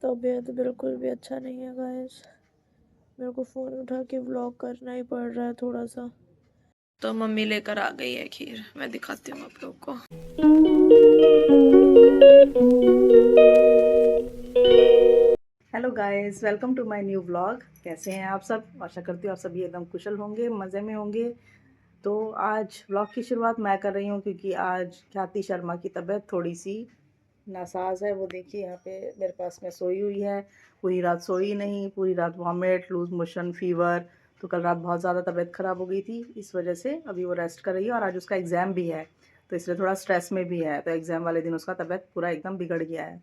तबीयत बिल्कुल भी अच्छा नहीं है गाइस। मेरे को फ़ोन उठा के व्लॉग करना ही पड़ रहा है थोड़ा सा। तो मम्मी लेकर आ गई है खीर, मैं दिखाती हूँ आप लोग को। Hello guys, welcome to my new vlog. कैसे हैं आप सब? आशा करती हूँ आप सभी एकदम कुशल होंगे, मज़े में होंगे। तो आज व्लॉग की शुरुआत मैं कर रही हूँ क्योंकि आज ख्याति शर्मा की तबीयत थोड़ी सी नासाज है। वो देखिए यहाँ पे मेरे पास में सोई हुई है, पूरी रात सोई नहीं, पूरी रात वॉमिट, लूज मोशन, फीवर। तो कल रात बहुत ज़्यादा तबीयत ख़राब हो गई थी, इस वजह से अभी वो रेस्ट कर रही है और आज उसका एग्ज़ाम भी है, तो इसलिए थोड़ा स्ट्रेस में भी है। तो एग्ज़ाम वाले दिन उसका तबीयत पूरा एकदम बिगड़ गया है,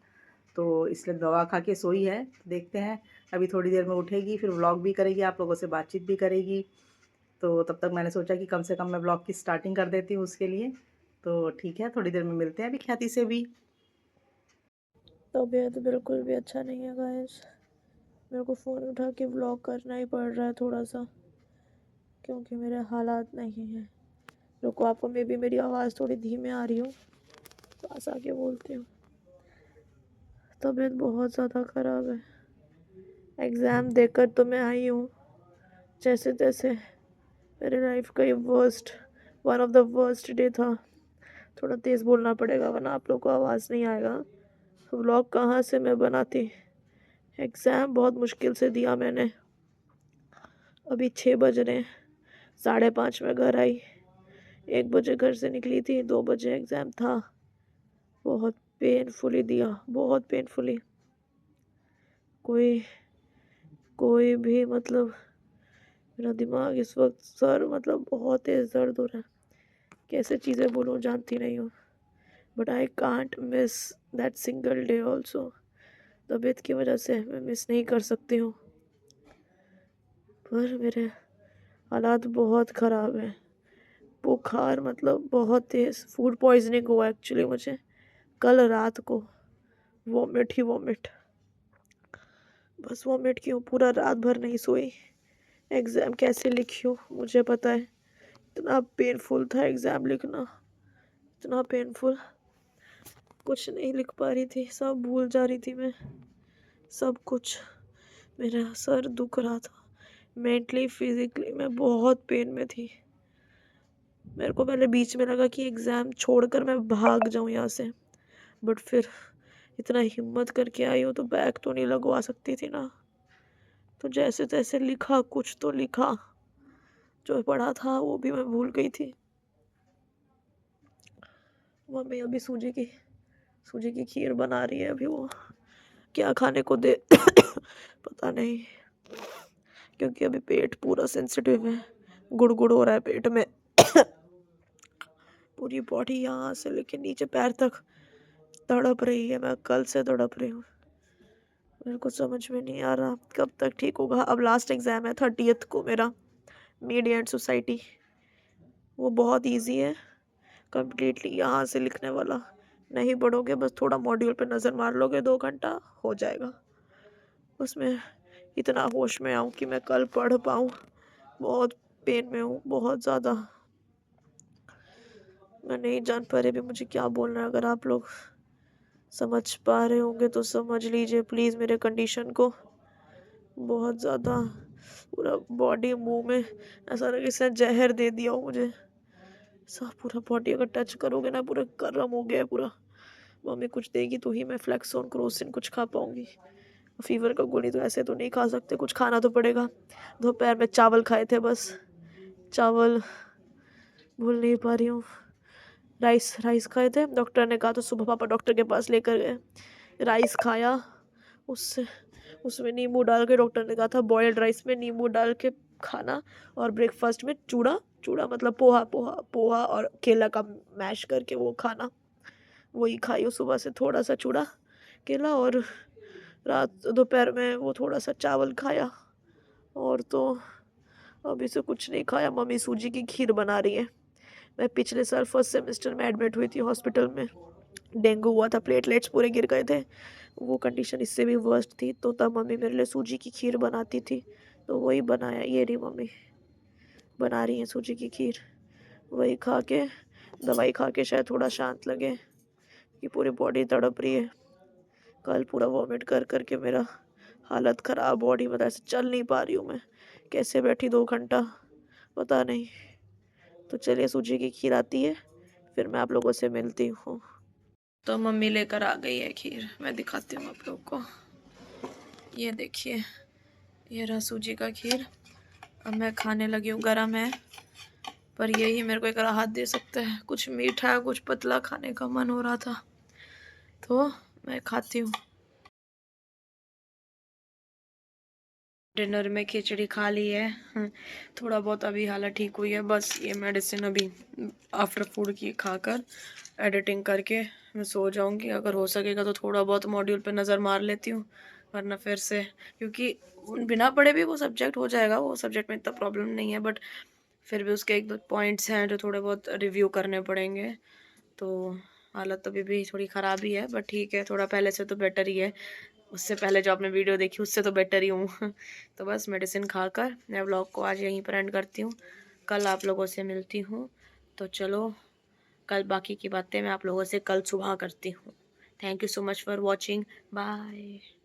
तो इसलिए दवा खा के सोई है। देखते हैं, अभी थोड़ी देर में उठेगी, फिर व्लॉग भी करेगी, आप लोगों से बातचीत भी करेगी। तो तब तक मैंने सोचा कि कम से कम मैं व्लॉग की स्टार्टिंग कर देती हूँ उसके लिए। तो ठीक है, थोड़ी देर में मिलते हैं अभी ख्याति से भी। तबीयत बिल्कुल भी अच्छा नहीं है गाइस। मेरे को फ़ोन उठा के व्लॉग करना ही पड़ रहा है थोड़ा सा, क्योंकि मेरे हालात नहीं हैं। रुको, आपको मे बी मेरी आवाज़ थोड़ी धीमे आ रही हो, पास आके बोलती हूँ। तबीयत बहुत ज़्यादा ख़राब है। एग्ज़ाम देकर तो मैं आई हूँ जैसे तैसे। मेरे लाइफ का ये one of the worst day था। थोड़ा तेज़ बोलना पड़ेगा वरना आप लोग को आवाज़ नहीं आएगा। व्लॉग कहाँ से मैं बनाती। एग्ज़ाम बहुत मुश्किल से दिया मैंने। अभी 6 बज रहे हैं, 5:30 में घर आई। 1 बजे घर से निकली थी, 2 बजे एग्ज़ाम था। बहुत पेनफुली दिया, बहुत पेनफुली। कोई कोई भी मतलब, मेरा दिमाग इस वक्त, सर मतलब बहुत तेज़ दर्द हो रहा है। कैसे चीज़ें बोलूँ जानती नहीं हूँ, but I can't miss that single day also. तबीयत की वजह से मैं मिस नहीं कर सकती हूँ, पर मेरे हालात बहुत ख़राब हैं। बुखार मतलब बहुत तेज़, फूड पॉइजनिंग हुआ एक्चुअली मुझे कल रात को। वॉमिट ही वॉमिट, बस वॉमिट क्यों, पूरा रात भर नहीं सोई। एग्ज़ाम कैसे लिखी हूँ मुझे पता है, इतना पेनफुल था एग्ज़ाम लिखना, इतना पेनफुल। कुछ नहीं लिख पा रही थी, सब भूल जा रही थी मैं, सब कुछ। मेरा सर दुख रहा था, मेंटली फिजिकली मैं बहुत पेन में थी। मेरे को पहले बीच में लगा कि एग्ज़ाम छोड़कर मैं भाग जाऊँ यहाँ से, बट फिर इतना हिम्मत करके आई हूँ तो बैग तो नहीं लगवा सकती थी ना। तो जैसे तैसे लिखा, कुछ तो लिखा, जो पढ़ा था वो भी मैं भूल गई थी। मम्मी अभी सूजी की खीर बना रही है। अभी वो क्या खाने को दे पता नहीं, क्योंकि अभी पेट पूरा सेंसिटिव है, गुड़गुड़ हो रहा है पेट में। पूरी बॉडी यहाँ से लेके नीचे पैर तक तड़प रही है, मैं कल से तड़प रही हूँ। मेरे को समझ में नहीं आ रहा कब तक ठीक होगा। अब लास्ट एग्ज़ाम है 30th को मेरा, मीडिया एंड सोसाइटी। वो बहुत इजी है, कम्प्लीटली यहाँ से लिखने वाला। नहीं पढ़ोगे, बस थोड़ा मॉड्यूल पे नज़र मार लोगे, 2 घंटा हो जाएगा। उसमें इतना होश में आऊँ कि मैं कल पढ़ पाऊँ। बहुत पेन में हूँ, बहुत ज़्यादा। मैं नहीं जान पा रही भी मुझे क्या बोलना है। अगर आप लोग समझ पा रहे होंगे तो समझ लीजिए प्लीज़ मेरे कंडीशन को। बहुत ज़्यादा पूरा बॉडी, मुंह में ऐसा लगे जैसे जहर दे दिया हो मुझे। सब पूरा बॉडी अगर टच करोगे ना, पूरा गर्म हो गया है पूरा। मम्मी कुछ देगी तो ही मैं फ्लेक्सोन क्रोसिन कुछ खा पाऊंगी। फीवर का गोली तो ऐसे तो नहीं खा सकते, कुछ खाना तो पड़ेगा। दोपहर में चावल खाए थे, बस चावल भूल नहीं पा रही हूँ। राइस खाए थे, डॉक्टर ने कहा तो सुबह पापा डॉक्टर के पास लेकर गए। राइस खाया, उससे उसमें नींबू डाल के, डॉक्टर ने कहा था बॉयल्ड राइस में नींबू डाल के खाना। और ब्रेकफास्ट में चूड़ा चूड़ा मतलब पोहा पोहा पोहा और केला का मैश करके वो खाना। वही खाई हूँ सुबह से, थोड़ा सा चूड़ा केला, और रात दोपहर में वो थोड़ा सा चावल खाया। और तो अभी से कुछ नहीं खाया। मम्मी सूजी की खीर बना रही है। मैं पिछले साल फर्स्ट सेमेस्टर में एडमिट हुई थी हॉस्पिटल में, डेंगू हुआ था, प्लेटलेट्स पूरे गिर गए थे। वो कंडीशन इससे भी वर्स्ट थी, तो तब मम्मी मेरे लिए सूजी की खीर बनाती थी, तो वही बनाया। ये रही मम्मी बना रही है सूजी की खीर। वही खा के, दवाई खा के शायद थोड़ा शांत लगे, कि पूरी बॉडी तड़प रही है। कल पूरा वॉमिट कर कर के मेरा हालत ख़राब, बॉडी में ऐसे चल नहीं पा रही हूँ मैं। कैसे बैठी 2 घंटा पता नहीं। तो चलिए सूजी की खीर आती है, फिर मैं आप लोगों से मिलती हूँ। तो मम्मी लेकर आ गई है खीर, मैं दिखाती हूँ आप लोग को। ये देखिए, ये रहा सूजी का खीर। अब मैं खाने लगी हूँ, गरम है पर यही मेरे को एक राहत दे सकता है। कुछ मीठा कुछ पतला खाने का मन हो रहा था तो मैं खाती हूँ। डिनर में खिचड़ी खा ली है। थोड़ा बहुत अभी हालत ठीक हुई है, बस ये मेडिसिन अभी आफ्टर फूड की खाकर एडिटिंग करके मैं सो जाऊंगी। अगर हो सकेगा तो थोड़ा बहुत मॉड्यूल पे नज़र मार लेती हूँ, वरना फिर से, क्योंकि बिना पढ़े भी वो सब्जेक्ट हो जाएगा, वो सब्जेक्ट में इतना प्रॉब्लम नहीं है, बट फिर भी उसके 1-2 पॉइंट्स हैं जो थोड़े बहुत रिव्यू करने पड़ेंगे। तो हालत अभी भी थोड़ी ख़राब ही है, बट ठीक है, थोड़ा पहले से तो बेटर ही है। उससे पहले जो आपने वीडियो देखी उससे तो बेटर ही हूँ। तो बस मेडिसिन खाकर मैं व्लॉग को आज यहीं पर एंड करती हूँ। कल आप लोगों से मिलती हूँ। तो चलो, कल बाकी की बातें मैं आप लोगों से कल सुबह करती हूँ। Thank you so much for watching. Bye.